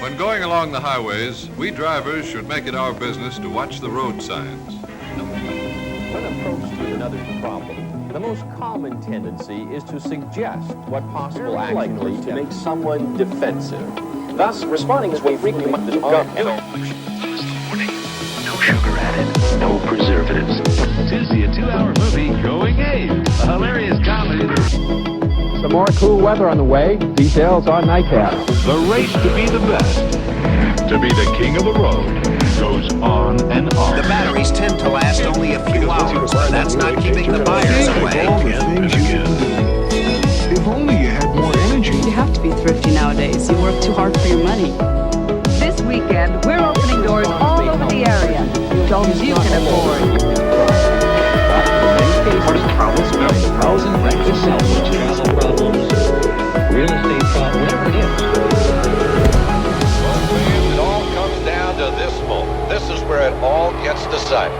When going along the highways, we drivers should make it our business to watch the road signs. When approached with another problem, the most common tendency is to suggest what possible action likely to make someone defensive. Thus, responding this way frequently might be Warning, no sugar added, no preservatives. Tuesday, a 2-hour movie going ape. A hilarious comedy. Some more cool weather on the way. Details on Nightcap. The race to be the best, to be the king of the road, goes on and on. The batteries tend to last only a few hours, but that's not keeping the buyers away. If only you had more energy. You have to be thrifty nowadays. You work too hard for your money. This weekend, we're opening doors all over the area. Homes you can afford. What is the problem? Housing, travel problems, real estate problems, whatever it is. Well, it all comes down to this moment. This is where it all gets decided.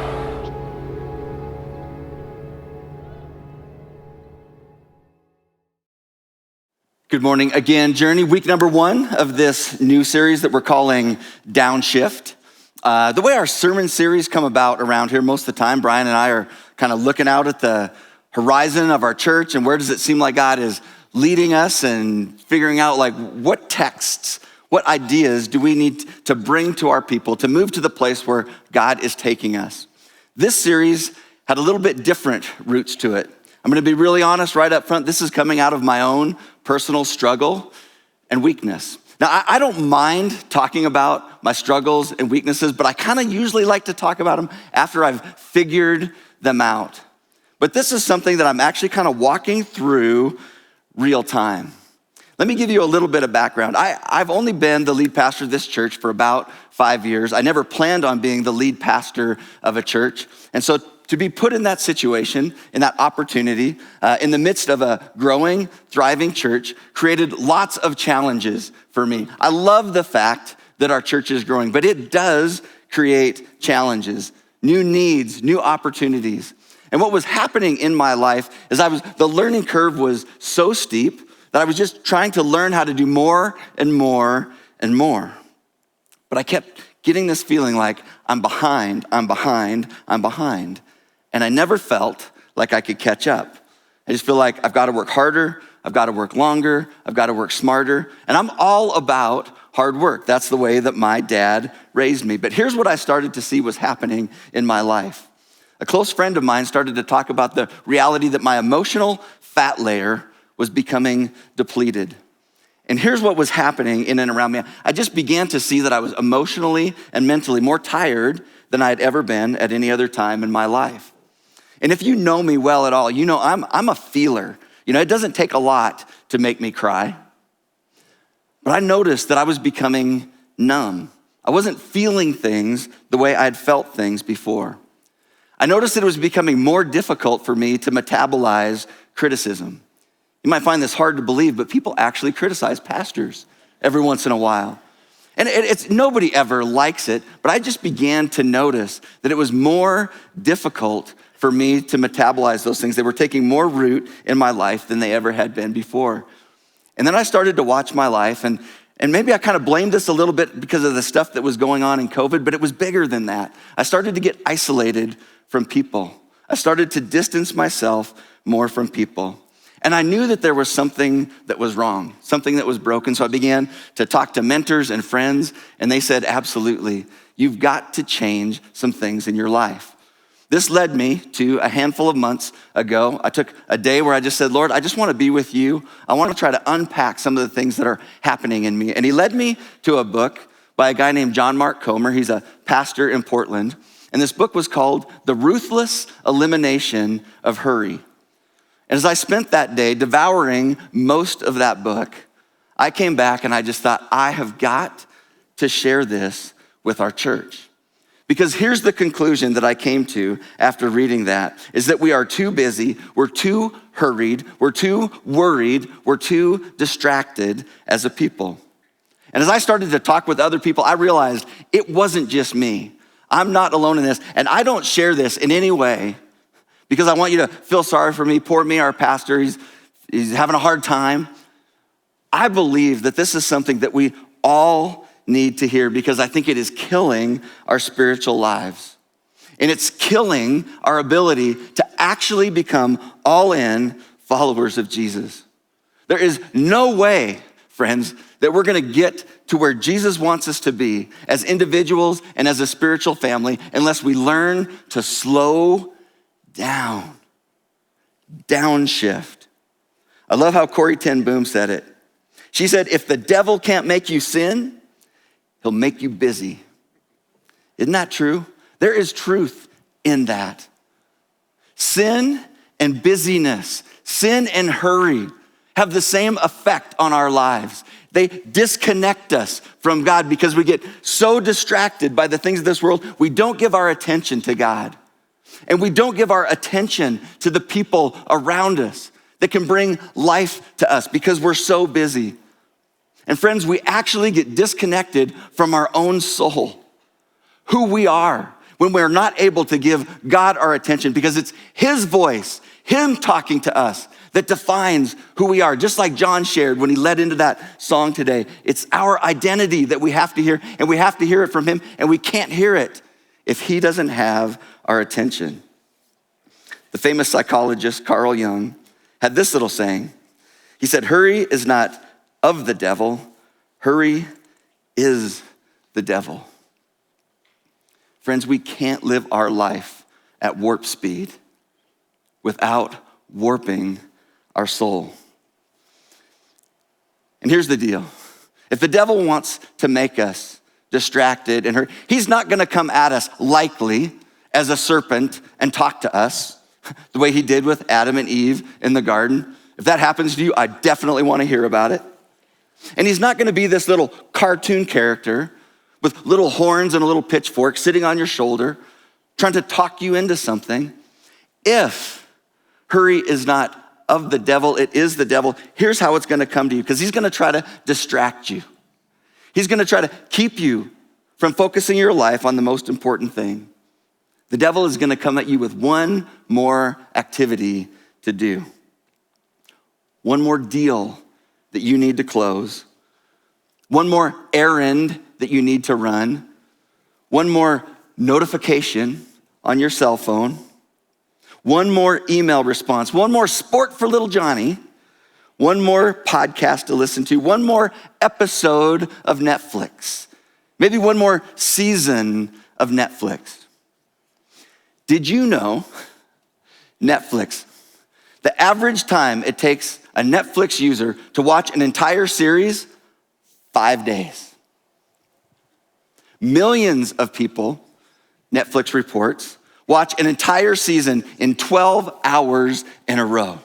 Good morning again, Journey. Week number 1 of this new series that we're calling Downshift. The way our sermon series come about around here, most of the time, Brian and I are kind of looking out at the horizon of our church and where does it seem like God is leading us and figuring out like what texts, what ideas do we need to bring to our people to move to the place where God is taking us. This series had a little bit different roots to it. I'm gonna be really honest right up front. This is coming out of my own personal struggle and weakness. Now, I don't mind talking about my struggles and weaknesses, but I kind of usually like to talk about them after I've figured them out. But this is something that I'm actually kind of walking through real time. Let me give you a little bit of background. I've only been the lead pastor of this church for about 5 years. I never planned on being the lead pastor of a church. And so to be put in that situation, in that opportunity, in the midst of a growing, thriving church, created lots of challenges for me. I love the fact that our church is growing, but it does create challenges, new needs, new opportunities. And what was happening in my life is the learning curve was so steep that I was just trying to learn how to do more and more and more. But I kept getting this feeling like I'm behind. And I never felt like I could catch up. I just feel like I've got to work harder, I've got to work longer, I've got to work smarter. And I'm all about hard work. That's the way that my dad raised me. But here's what I started to see was happening in my life. A close friend of mine started to talk about the reality that my emotional fat layer was becoming depleted. And here's what was happening in and around me. I just began to see that I was emotionally and mentally more tired than I had ever been at any other time in my life. And if you know me well at all, you know I'm a feeler. It doesn't take a lot to make me cry. But I noticed that I was becoming numb. I wasn't feeling things the way I had felt things before. I noticed that it was becoming more difficult for me to metabolize criticism. You might find this hard to believe, but people actually criticize pastors every once in a while. And nobody ever likes it, but I just began to notice that it was more difficult for me to metabolize those things. They were taking more root in my life than they ever had been before. And then I started to watch my life, and maybe I kind of blamed this a little bit because of the stuff that was going on in COVID, but it was bigger than that. I started to get isolated from people. I started to distance myself more from people. And I knew that there was something that was wrong, something that was broken. So I began to talk to mentors and friends, and they said, absolutely, you've got to change some things in your life. This led me to a handful of months ago. I took a day where I just said, Lord, I just want to be with you. I want to try to unpack some of the things that are happening in me. And he led me to a book by a guy named John Mark Comer. He's a pastor in Portland. And this book was called The Ruthless Elimination of Hurry. And as I spent that day devouring most of that book, I came back and I just thought, I have got to share this with our church. Because here's the conclusion that I came to after reading that, is that we are too busy, we're too hurried, we're too worried, we're too distracted as a people. And as I started to talk with other people, I realized it wasn't just me. I'm not alone in this, and I don't share this in any way because I want you to feel sorry for me. Poor me, our pastor, he's having a hard time. I believe that this is something that we all need to hear because I think it is killing our spiritual lives. And it's killing our ability to actually become all-in followers of Jesus. There is no way, friends, that we're gonna get to where Jesus wants us to be as individuals and as a spiritual family unless we learn to slow down. Downshift. I love how Corrie ten Boom said it. She said, if the devil can't make you sin, he'll make you busy. Isn't that true? There is truth in that. Sin and busyness, sin and hurry have the same effect on our lives. They disconnect us from God because we get so distracted by the things of this world, we don't give our attention to God. And we don't give our attention to the people around us that can bring life to us because we're so busy. And friends, we actually get disconnected from our own soul, who we are, when we're not able to give God our attention because it's His voice, Him talking to us that defines who we are. Just like John shared when he led into that song today, it's our identity that we have to hear, and we have to hear it from Him, and we can't hear it if He doesn't have our attention. The famous psychologist Carl Jung had this little saying. He said, hurry is not of the devil, hurry is the devil. Friends, we can't live our life at warp speed without warping our soul. And here's the deal. If the devil wants to make us distracted and hurt, he's not gonna come at us likely as a serpent and talk to us the way he did with Adam and Eve in the garden. If that happens to you, I definitely wanna hear about it. And he's not gonna be this little cartoon character with little horns and a little pitchfork sitting on your shoulder, trying to talk you into something. If hurry is not of the devil, it is the devil, here's how it's gonna come to you, because he's gonna try to distract you. He's gonna try to keep you from focusing your life on the most important thing. The devil is gonna come at you with one more activity to do. One more deal that you need to close. One more errand that you need to run. One more notification on your cell phone. One more email response. One more sport for little Johnny. One more podcast to listen to. One more episode of Netflix. Maybe one more season of Netflix. Did you know Netflix, the average time it takes a Netflix user to watch an entire series, 5 days. Millions of people, Netflix reports, watch an entire season in 12 hours in a row.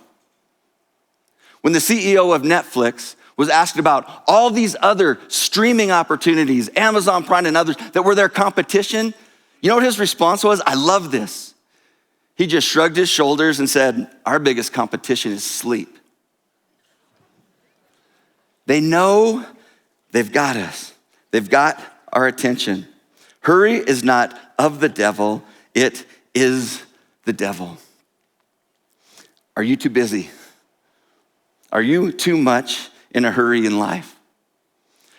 When the CEO of Netflix was asked about all these other streaming opportunities, Amazon Prime and others that were their competition, you know what his response was? I love this. He just shrugged his shoulders and said, our biggest competition is sleep. They know they've got us. They've got our attention. Hurry is not of the devil, it is the devil. Are you too busy? Are you too much in a hurry in life?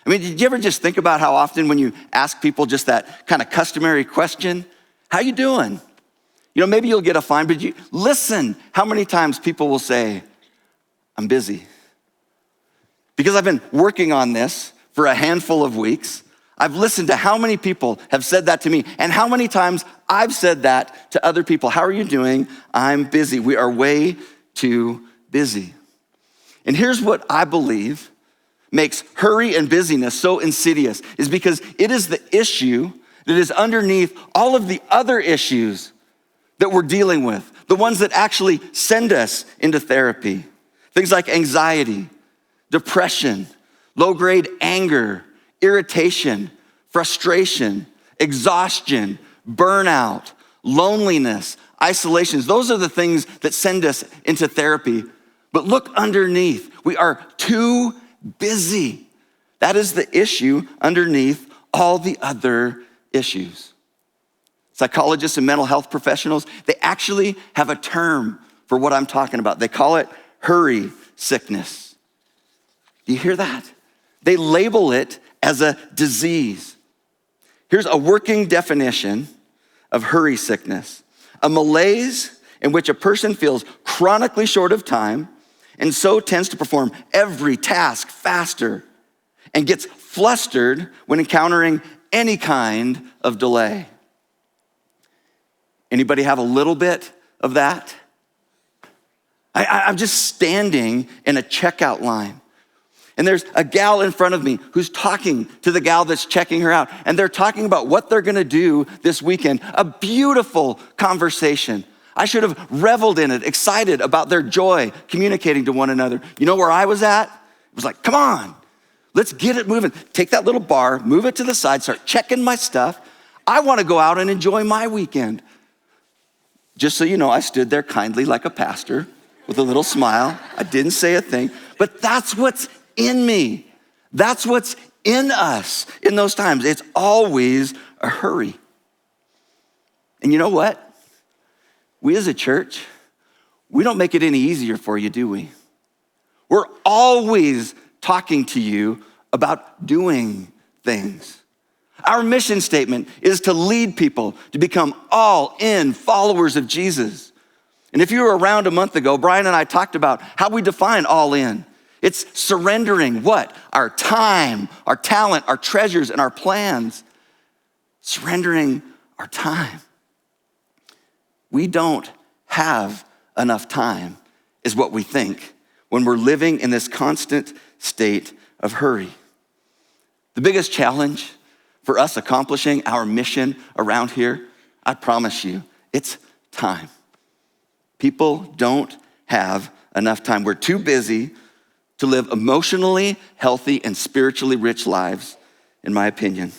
I mean, did you ever just think about how often when you ask people just that kind of customary question, how you doing? You know, maybe you'll get a fine, but you listen how many times people will say, I'm busy. Because I've been working on this for a handful of weeks, I've listened to how many people have said that to me and how many times I've said that to other people. How are you doing? I'm busy. We are way too busy. And here's what I believe makes hurry and busyness so insidious is because it is the issue that is underneath all of the other issues that we're dealing with, the ones that actually send us into therapy. Things like anxiety, depression, low-grade anger, irritation, frustration, exhaustion, burnout, loneliness, isolations. Those are the things that send us into therapy. But look underneath. We are too busy. That is the issue underneath all the other issues. Psychologists and mental health professionals, they actually have a term for what I'm talking about. They call it hurry sickness. Do you hear that? They label it as a disease. Here's a working definition of hurry sickness: a malaise in which a person feels chronically short of time and so tends to perform every task faster and gets flustered when encountering any kind of delay. Anybody have a little bit of that? I'm just standing in a checkout line, and there's a gal in front of me who's talking to the gal that's checking her out, and they're talking about what they're gonna do this weekend. A beautiful conversation. I should have reveled in it, excited about their joy, communicating to one another. You know where I was at? It was like, come on, let's get it moving. Take that little bar, move it to the side, start checking my stuff. I wanna go out and enjoy my weekend. Just so you know, I stood there kindly like a pastor with a little smile. I didn't say a thing, but that's what's in me. That's what's in us in those times. It's always a hurry. And you know what? We as a church, we don't make it any easier for you, do we? We're always talking to you about doing things. Our mission statement is to lead people to become all-in followers of Jesus. And if you were around a month ago, Brian and I talked about how we define all-in. It's surrendering what? Our time, our talent, our treasures, and our plans. Surrendering our time. We don't have enough time, is what we think, when we're living in this constant state of hurry. The biggest challenge for us accomplishing our mission around here, I promise you, it's time. People don't have enough time. We're too busy to live emotionally healthy and spiritually rich lives, in my opinion.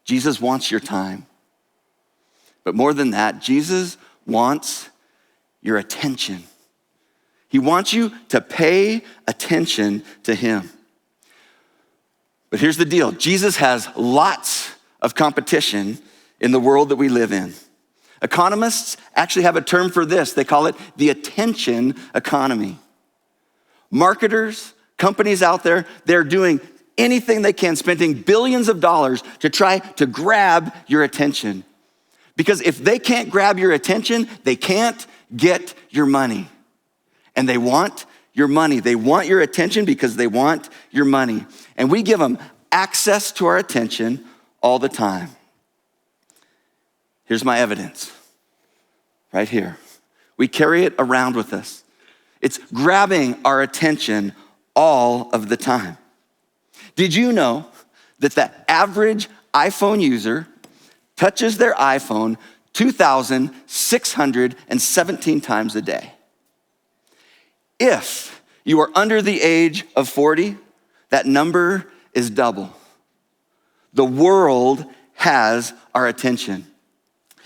Jesus wants your time. But more than that, Jesus wants your attention. He wants you to pay attention to him. But here's the deal. Jesus has lots of competition in the world that we live in. Economists actually have a term for this. They call it the attention economy. Marketers, companies out there, they're doing anything they can, spending billions of dollars to try to grab your attention. Because if they can't grab your attention, they can't get your money. And they want your money. They want your attention because they want your money. And we give them access to our attention all the time. Here's my evidence, right here. We carry it around with us. It's grabbing our attention all of the time. Did you know that the average iPhone user touches their iPhone 2,617 times a day? If you are under the age of 40, that number is double. The world has our attention.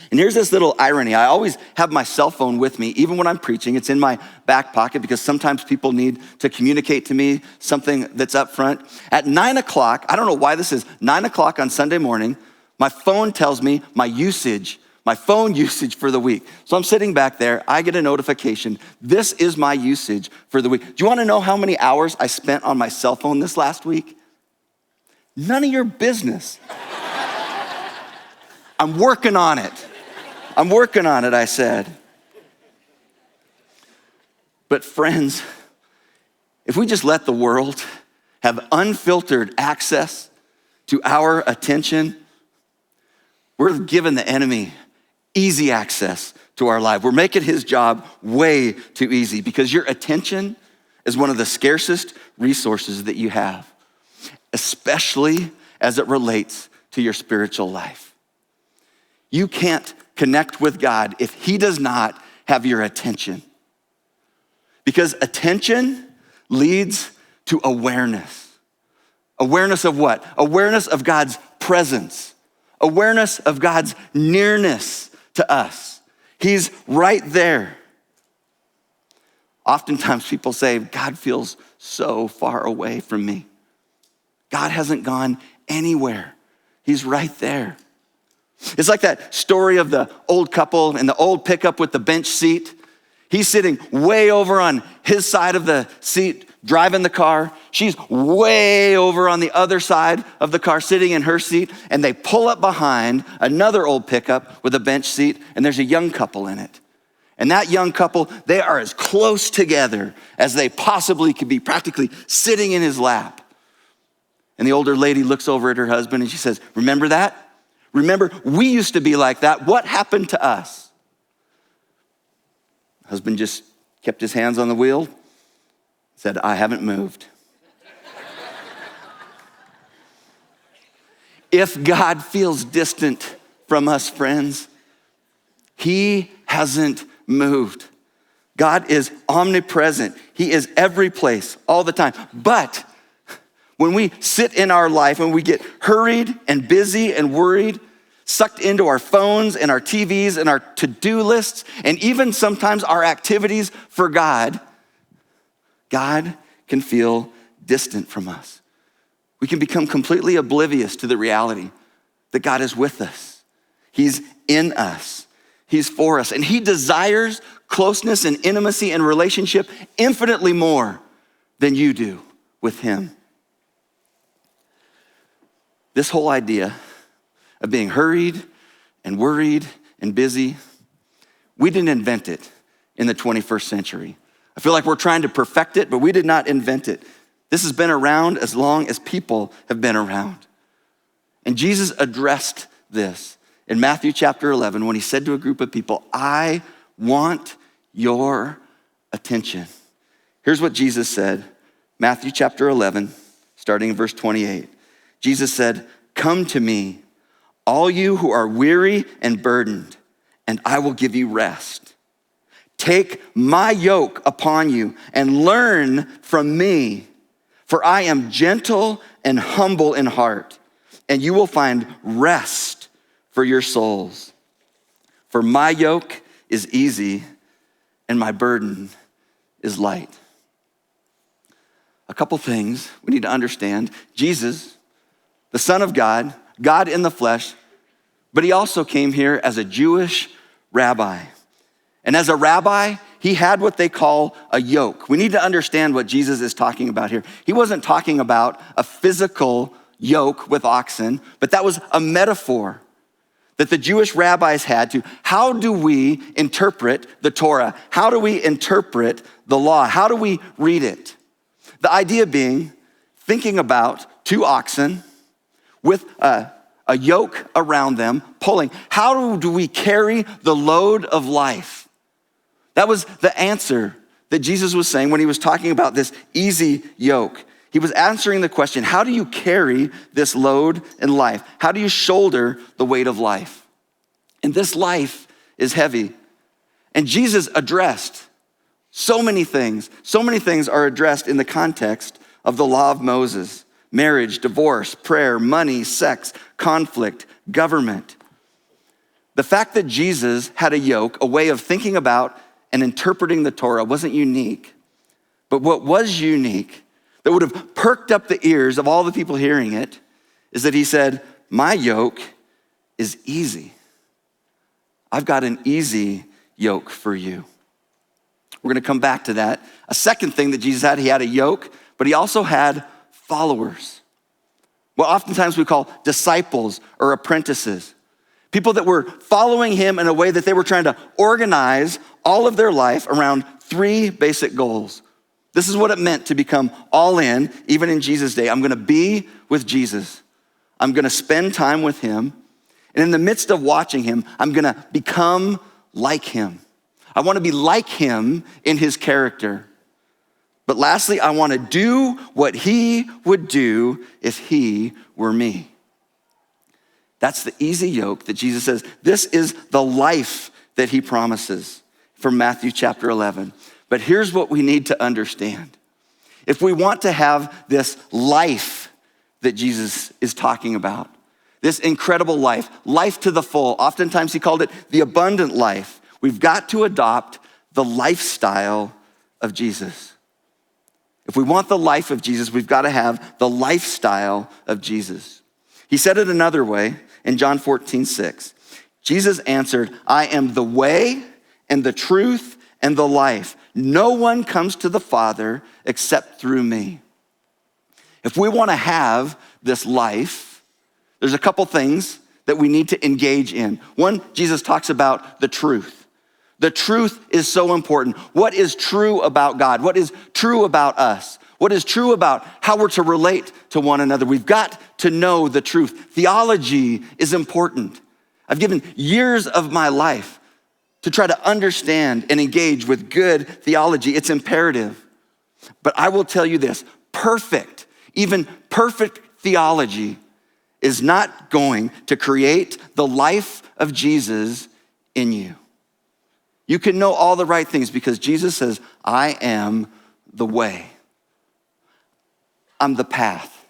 And here's this little irony. I always have my cell phone with me, even when I'm preaching. It's in my back pocket because sometimes people need to communicate to me something that's up front. At 9 o'clock, I don't know why this is, 9 o'clock on Sunday morning, my phone tells me my phone usage for the week. So I'm sitting back there, I get a notification. This is my usage for the week. Do you wanna know how many hours I spent on my cell phone this last week? None of your business. I'm working on it, I said. But friends, if we just let the world have unfiltered access to our attention, we're giving the enemy easy access to our life. We're making his job way too easy because your attention is one of the scarcest resources that you have, especially as it relates to your spiritual life. You can't connect with God if he does not have your attention. Because attention leads to awareness. Awareness of what? Awareness of God's presence. Awareness of God's nearness to us. He's right there. Oftentimes people say, God feels so far away from me. God hasn't gone anywhere. He's right there. It's like that story of the old couple in the old pickup with the bench seat. He's sitting way over on his side of the seat, driving the car. She's way over on the other side of the car, sitting in her seat, and they pull up behind another old pickup with a bench seat, and there's a young couple in it. And that young couple, they are as close together as they possibly could be, practically sitting in his lap. And the older lady looks over at her husband and she says, remember that? Remember, we used to be like that. What happened to us? Husband just kept his hands on the wheel, said, I haven't moved. If God feels distant from us, friends, he hasn't moved. God is omnipresent. He is every place, all the time. But when we sit in our life, when we get hurried and busy and worried, sucked into our phones and our TVs and our to-do lists, and even sometimes our activities for God, God can feel distant from us. We can become completely oblivious to the reality that God is with us. He's in us. He's for us. And he desires closeness and intimacy and relationship infinitely more than you do with him. This whole idea of being hurried and worried and busy, we didn't invent it in the 21st century. I feel like we're trying to perfect it, but we did not invent it. This has been around as long as people have been around. And Jesus addressed this in Matthew chapter 11 when he said to a group of people, I want your attention. Here's what Jesus said, Matthew chapter 11, starting in verse 28. Jesus said, come to me, all you who are weary and burdened, and I will give you rest. Take my yoke upon you and learn from me, for I am gentle and humble in heart, and you will find rest for your souls. For my yoke is easy and my burden is light. A couple things we need to understand. Jesus, the Son of God, God in the flesh, but he also came here as a Jewish rabbi. And as a rabbi, he had what they call a yoke. We need to understand what Jesus is talking about here. He wasn't talking about a physical yoke with oxen, but that was a metaphor that the Jewish rabbis had to, how do we interpret the Torah? How do we interpret the law? How do we read it? The idea being, thinking about two oxen with a yoke around them, pulling. How do we carry the load of life? That was the answer that Jesus was saying when he was talking about this easy yoke. He was answering the question, how do you carry this load in life? How do you shoulder the weight of life? And this life is heavy. And Jesus addressed so many things. So many things are addressed in the context of the law of Moses. Marriage, divorce, prayer, money, sex, conflict, government. The fact that Jesus had a yoke, a way of thinking about and interpreting the Torah wasn't unique. But what was unique, that would have perked up the ears of all the people hearing it, is that he said, my yoke is easy. I've got an easy yoke for you. We're gonna come back to that. A second thing that Jesus had, he had a yoke, but he also had followers. What oftentimes we call disciples or apprentices. People that were following him in a way that they were trying to organize all of their life around three basic goals. This is what it meant to become all in, even in Jesus' day. I'm gonna be with Jesus. I'm gonna spend time with him. And in the midst of watching him, I'm gonna become like him. I wanna be like him in his character. But lastly, I wanna do what he would do if he were me. That's the easy yoke that Jesus says. This is the life that he promises from Matthew chapter 11. But here's what we need to understand. If we want to have this life that Jesus is talking about, this incredible life, life to the full, oftentimes he called it the abundant life, we've got to adopt the lifestyle of Jesus. If we want the life of Jesus, we've got to have the lifestyle of Jesus. He said it another way in John 14:6. Jesus answered, I am the way and the truth and the life. No one comes to the Father except through me. If we want to have this life, there's a couple things that we need to engage in. One, Jesus talks about the truth. The truth is so important. What is true about God? What is true about us? What is true about how we're to relate to one another? We've got to know the truth. Theology is important. I've given years of my life to try to understand and engage with good theology. It's imperative. But I will tell you this, perfect, even perfect theology is not going to create the life of Jesus in you. You can know all the right things because Jesus says, I am the way. I'm the path.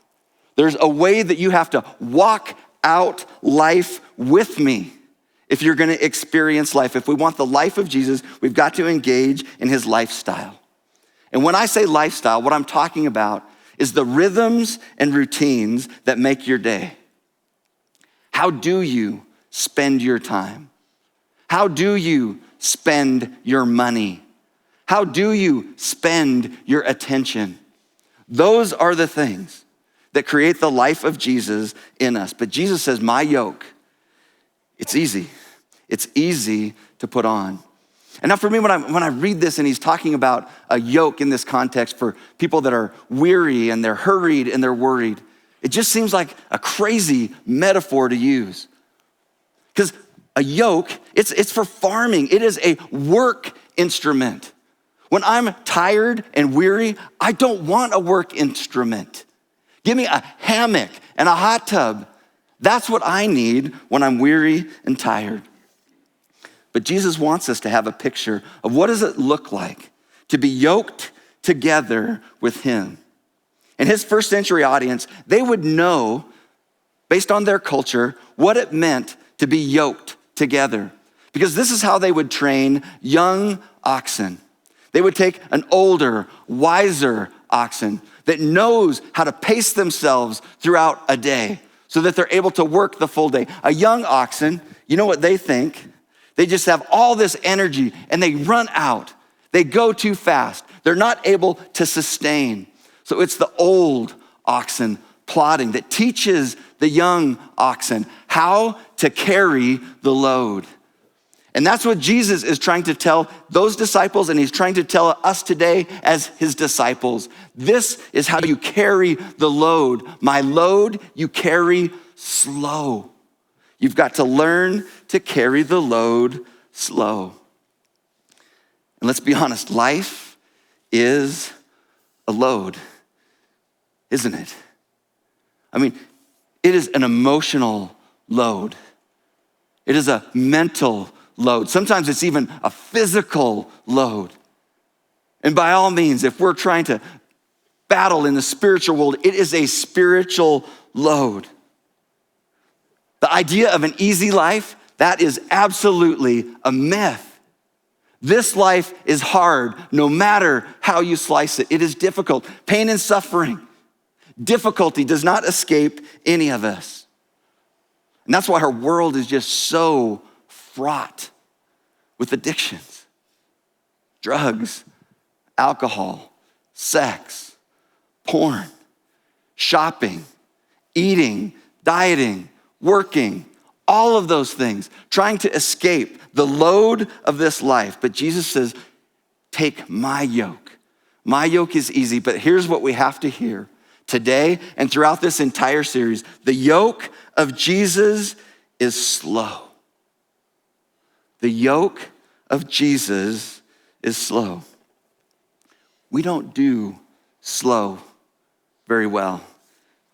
There's a way that you have to walk out life with me if you're gonna experience life. If we want the life of Jesus, we've got to engage in his lifestyle. And when I say lifestyle, what I'm talking about is the rhythms and routines that make your day. How do you spend your time? How do you spend your money? How do you spend your attention? Those are the things that create the life of Jesus in us. But Jesus says, my yoke, it's easy. It's easy to put on. And now for me, when I read this and he's talking about a yoke in this context for people that are weary and they're hurried and they're worried, it just seems like a crazy metaphor to use. Because a yoke, it's for farming. It is a work instrument. When I'm tired and weary, I don't want a work instrument. Give me a hammock and a hot tub. That's what I need when I'm weary and tired. But Jesus wants us to have a picture of what does it look like to be yoked together with him. And his first century audience, they would know, based on their culture, what it meant to be yoked together. Because this is how they would train young oxen. They would take an older, wiser oxen that knows how to pace themselves throughout a day so that they're able to work the full day. A young oxen, you know what they think? They just have all this energy and they run out. They go too fast. They're not able to sustain. So it's the old oxen plodding that teaches the young oxen how to carry the load. And that's what Jesus is trying to tell those disciples, and he's trying to tell us today as his disciples. This is how you carry the load. My load you carry slow. You've got to learn to carry the load slow. And let's be honest, life is a load, isn't it? I mean, it is an emotional load. It is a mental load. Sometimes it's even a physical load. And by all means, if we're trying to battle in the spiritual world, it is a spiritual load. The idea of an easy life, that is absolutely a myth. This life is hard, no matter how you slice it. It is difficult. Pain and suffering, difficulty does not escape any of us. And that's why our world is just so fraught with addictions, drugs, alcohol, sex, porn, shopping, eating, dieting, working, all of those things, trying to escape the load of this life. But Jesus says, take my yoke. My yoke is easy, but here's what we have to hear today and throughout this entire series. The yoke of Jesus is slow. The yoke of Jesus is slow. We don't do slow very well,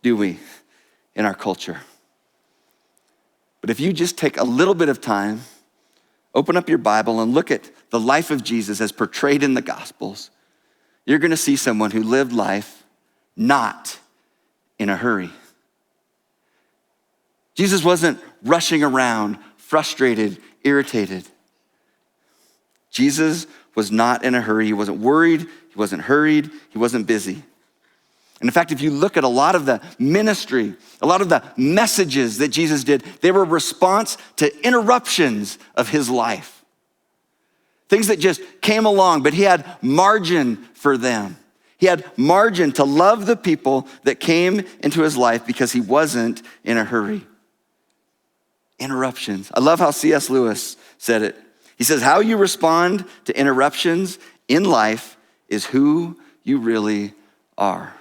do we, in our culture? But if you just take a little bit of time, open up your Bible and look at the life of Jesus as portrayed in the Gospels, you're gonna see someone who lived life not in a hurry. Jesus wasn't rushing around, frustrated, irritated. Jesus was not in a hurry. He wasn't worried, he wasn't hurried, he wasn't busy. And in fact, if you look at a lot of the ministry, a lot of the messages that Jesus did, they were a response to interruptions of his life. things that just came along, but he had margin for them. He had margin to love the people that came into his life because he wasn't in a hurry. Interruptions. I love how C.S. Lewis said it. He says, how you respond to interruptions in life is who you really are.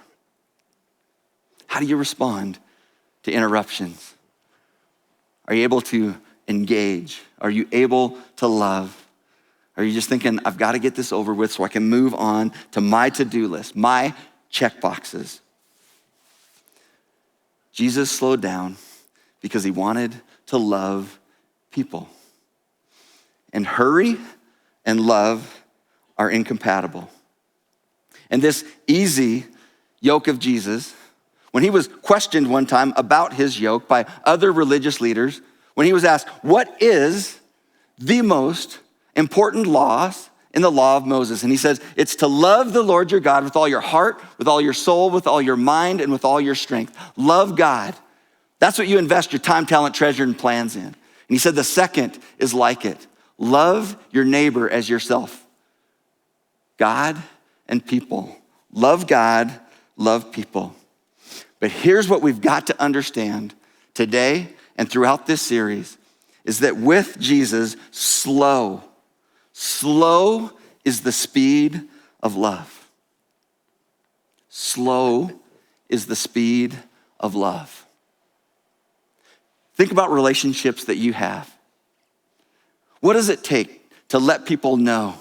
How do you respond to interruptions? Are you able to engage? Are you able to love? Are you just thinking, I've got to get this over with so I can move on to my to-do list, my check boxes? Jesus slowed down because he wanted to love people. And hurry and love are incompatible. And this easy yoke of Jesus, when he was questioned one time about his yoke by other religious leaders, when he was asked, what is the most important laws in the law of Moses? And he says, it's to love the Lord your God with all your heart, with all your soul, with all your mind, and with all your strength. Love God. That's what you invest your time, talent, treasure, and plans in. And he said the second is like it. Love your neighbor as yourself. God and people. Love God, love people. But here's what we've got to understand today and throughout this series is that with Jesus, slow is the speed of love. Slow is the speed of love. Think about relationships that you have. What does it take to let people know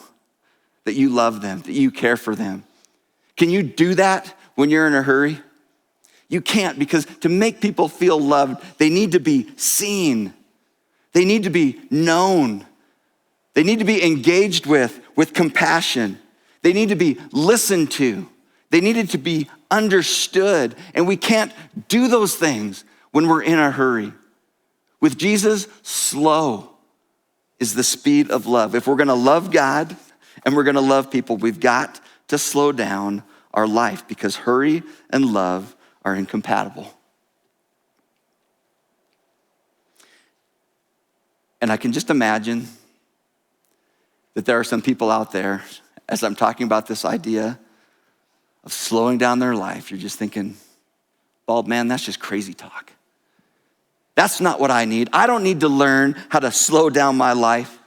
that you love them, that you care for them? Can you do that when you're in a hurry? You can't, because to make people feel loved, they need to be seen. They need to be known. They need to be engaged with compassion. They need to be listened to. They needed to be understood. And we can't do those things when we're in a hurry. With Jesus, slow is the speed of love. If we're gonna love God and we're gonna love people, we've got to slow down our life because hurry and love are incompatible. And I can just imagine that there are some people out there, as I'm talking about this idea of slowing down their life, you're just thinking, bald man, that's just crazy talk. That's not what I need. I don't need to learn how to slow down my life.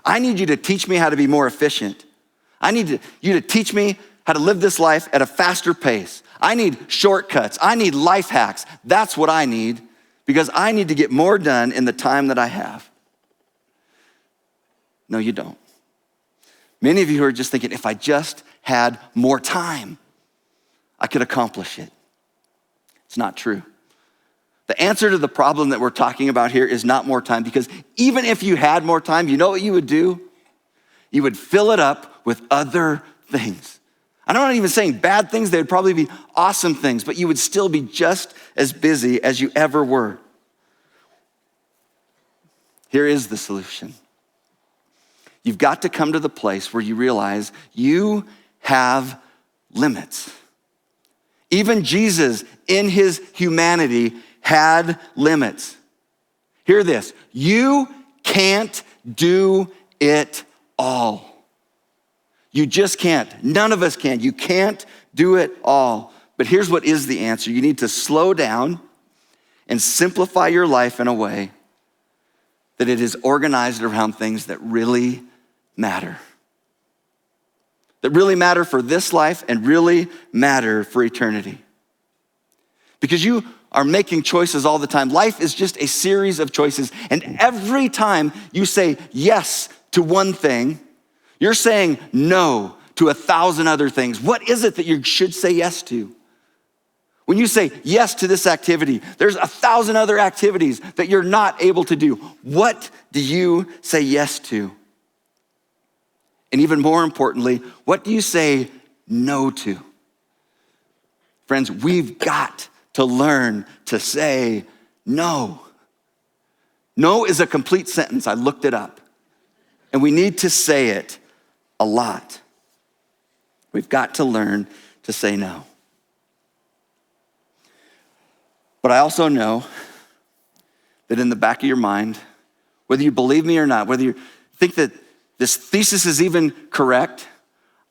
I need you to teach me how to be more efficient. I need you to teach me how to live this life at a faster pace. I need shortcuts. I need life hacks. That's what I need because I need to get more done in the time that I have. No, you don't. Many of you are just thinking, if I just had more time, I could accomplish it. It's not true. The answer to the problem that we're talking about here is not more time, because even if you had more time, you know what you would do? You would fill it up with other things. I'm not even saying bad things, they would probably be awesome things, but you would still be just as busy as you ever were. Here is the solution. You've got to come to the place where you realize you have limits. Even Jesus, in his humanity, had limits. Hear this, you can't do it all. You just can't. None of us can. You can't do it all. But here's what is the answer. You need to slow down and simplify your life in a way that it is organized around things that really matter. That really matter for this life and really matter for eternity. Because you are making choices all the time. Life is just a series of choices. And every time you say yes to one thing, you're saying no to 1,000 other things. What is it that you should say yes to? When you say yes to this activity, there's 1,000 other activities that you're not able to do. What do you say yes to? And even more importantly, what do you say no to? Friends, we've got to learn to say no. No is a complete sentence. I looked it up. And we need to say it a lot. We've got to learn to say no. But I also know that in the back of your mind, whether you believe me or not, whether you think that this thesis is even correct,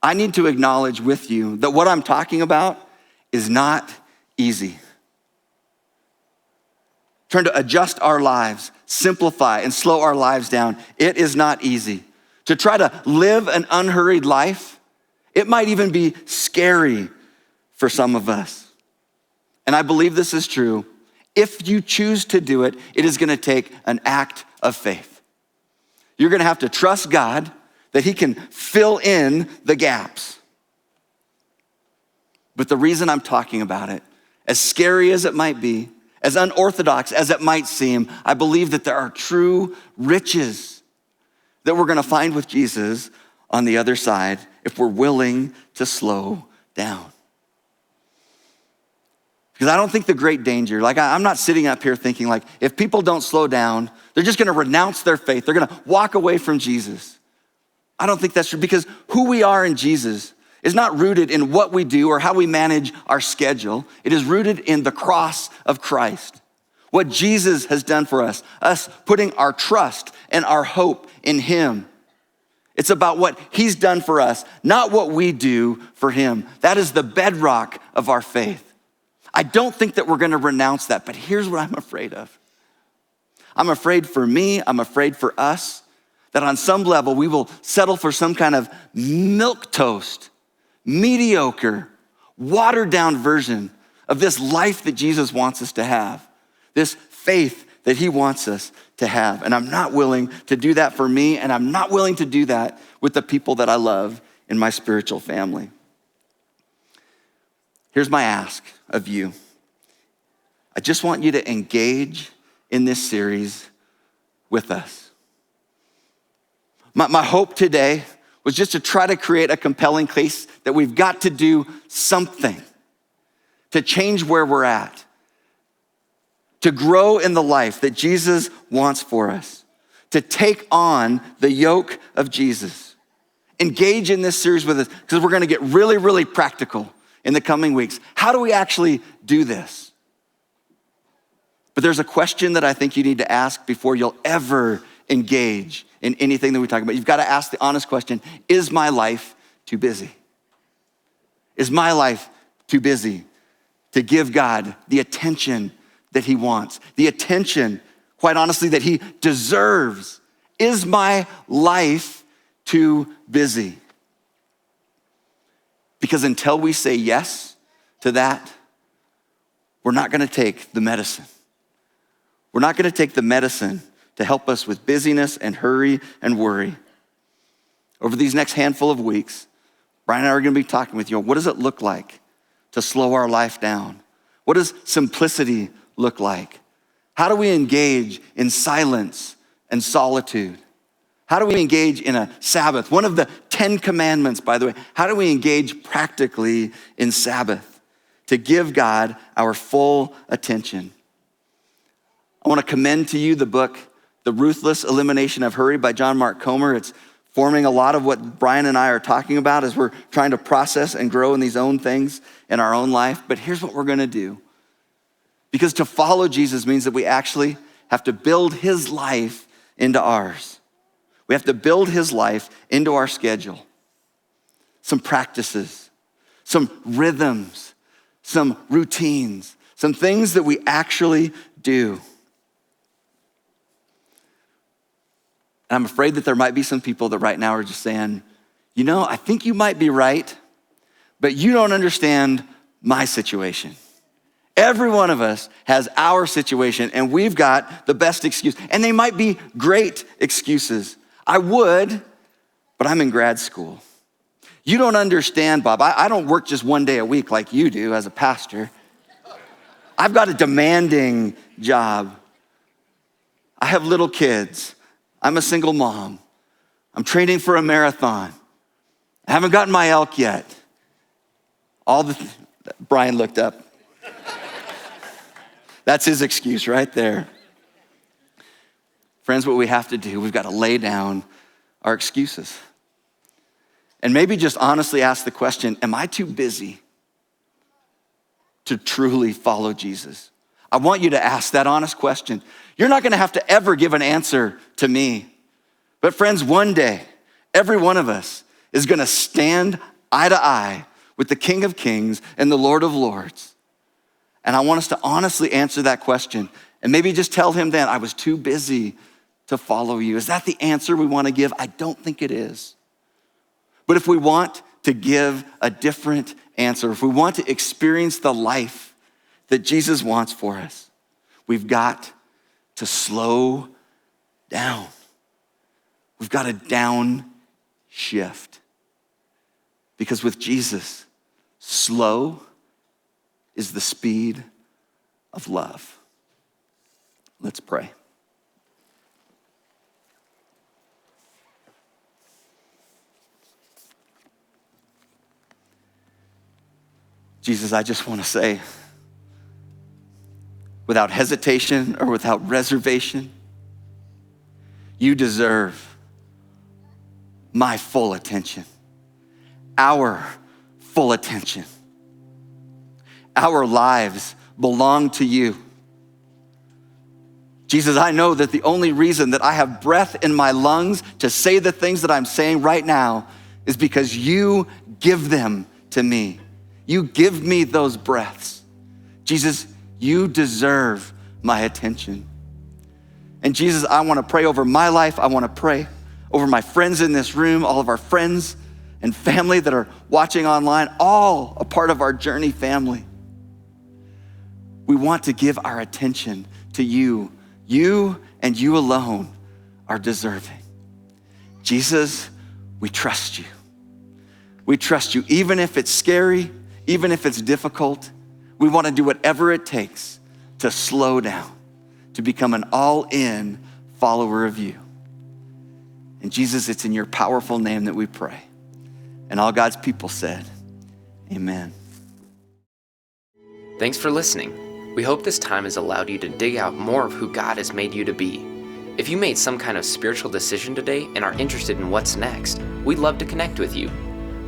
I need to acknowledge with you that what I'm talking about is not easy. Trying to adjust our lives, simplify and slow our lives down, it is not easy. To try to live an unhurried life, it might even be scary for some of us. And I believe this is true. If you choose to do it, it is gonna take an act of faith. You're gonna have to trust God that he can fill in the gaps. But the reason I'm talking about it, as scary as it might be, as unorthodox as it might seem, I believe that there are true riches that we're gonna find with Jesus on the other side if we're willing to slow down. Because I don't think the great danger, I'm not sitting up here thinking if people don't slow down, they're just gonna renounce their faith. They're gonna walk away from Jesus. I don't think that's true, because who we are in Jesus is not rooted in what we do or how we manage our schedule. It is rooted in the cross of Christ. What Jesus has done for us putting our trust and our hope in him. It's about what he's done for us, not what we do for him. That is the bedrock of our faith. I don't think that we're gonna renounce that, but here's what I'm afraid of. I'm afraid for me, I'm afraid for us, that on some level we will settle for some kind of milquetoast, mediocre, watered down version of this life that Jesus wants us to have, this faith that he wants us to have. And I'm not willing to do that for me, and I'm not willing to do that with the people that I love in my spiritual family. Here's my ask of you. I just want you to engage in this series with us. My hope today was just to try to create a compelling case that we've got to do something to change where we're at, to grow in the life that Jesus wants for us, to take on the yoke of Jesus. Engage in this series with us, because we're gonna get really, really practical in the coming weeks. How do we actually do this? But there's a question that I think you need to ask before you'll ever engage in anything that we talk about. You've got to ask the honest question, is my life too busy? Is my life too busy to give God the attention that he wants, the attention, quite honestly, that he deserves? Is my life too busy? Because until we say yes to that, we're not gonna take the medicine. We're not gonna take the medicine to help us with busyness and hurry and worry. Over these next handful of weeks, Brian and I are gonna be talking with you. What does it look like to slow our life down? What does simplicity look like? How do we engage in silence and solitude? How do we engage in a Sabbath? One of the 10 commandments, by the way. How do we engage practically in Sabbath to give God our full attention? I wanna commend to you the book, The Ruthless Elimination of Hurry by John Mark Comer. It's forming a lot of what Brian and I are talking about as we're trying to process and grow in these own things in our own life. But here's what we're gonna do. Because to follow Jesus means that we actually have to build his life into ours. We have to build his life into our schedule. Some practices, some rhythms, some routines, some things that we actually do. And I'm afraid that there might be some people that right now are just saying, I think you might be right, but you don't understand my situation. Every one of us has our situation, and we've got the best excuse. And they might be great excuses. I would, but I'm in grad school. You don't understand, Bob. I don't work just one day a week like you do as a pastor. I've got a demanding job. I have little kids. I'm a single mom. I'm training for a marathon. I haven't gotten my elk yet. Brian looked up. That's his excuse right there. Friends, what we have to do, we've got to lay down our excuses. And maybe just honestly ask the question, am I too busy to truly follow Jesus? I want you to ask that honest question. You're not gonna have to ever give an answer to me. But friends, one day, Every one of us is gonna stand eye to eye with the King of Kings and the Lord of Lords. And I want us to honestly answer that question and maybe just tell him then, I was too busy to follow you. Is that the answer we wanna give? I don't think it is. But if we want to give a different answer, if we want to experience the life that Jesus wants for us, we've got to slow down. We've got to downshift. Because with Jesus, slow is the speed of love. Let's pray. Jesus, I just want to say, without hesitation or without reservation, you deserve my full attention, our full attention. Our lives belong to you. Jesus, I know that the only reason that I have breath in my lungs to say the things that I'm saying right now is because you give them to me. You give me those breaths. Jesus, you deserve my attention. And Jesus, I want to pray over my life. I want to pray over my friends in this room, all of our friends and family that are watching online, all a part of our Journey family. We want to give our attention to you. You and you alone are deserving. Jesus, we trust you. We trust you, even if it's scary, even if it's difficult. We want to do whatever it takes to slow down, to become an all-in follower of you. And Jesus, it's in your powerful name that we pray. And all God's people said, amen. Thanks for listening. We hope this time has allowed you to dig out more of who God has made you to be. If you made some kind of spiritual decision today and are interested in what's next, we'd love to connect with you.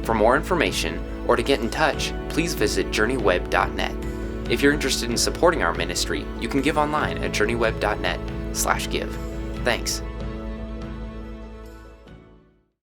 For more information or to get in touch, please visit journeyweb.net. If you're interested in supporting our ministry, you can give online at journeyweb.net/give. Thanks.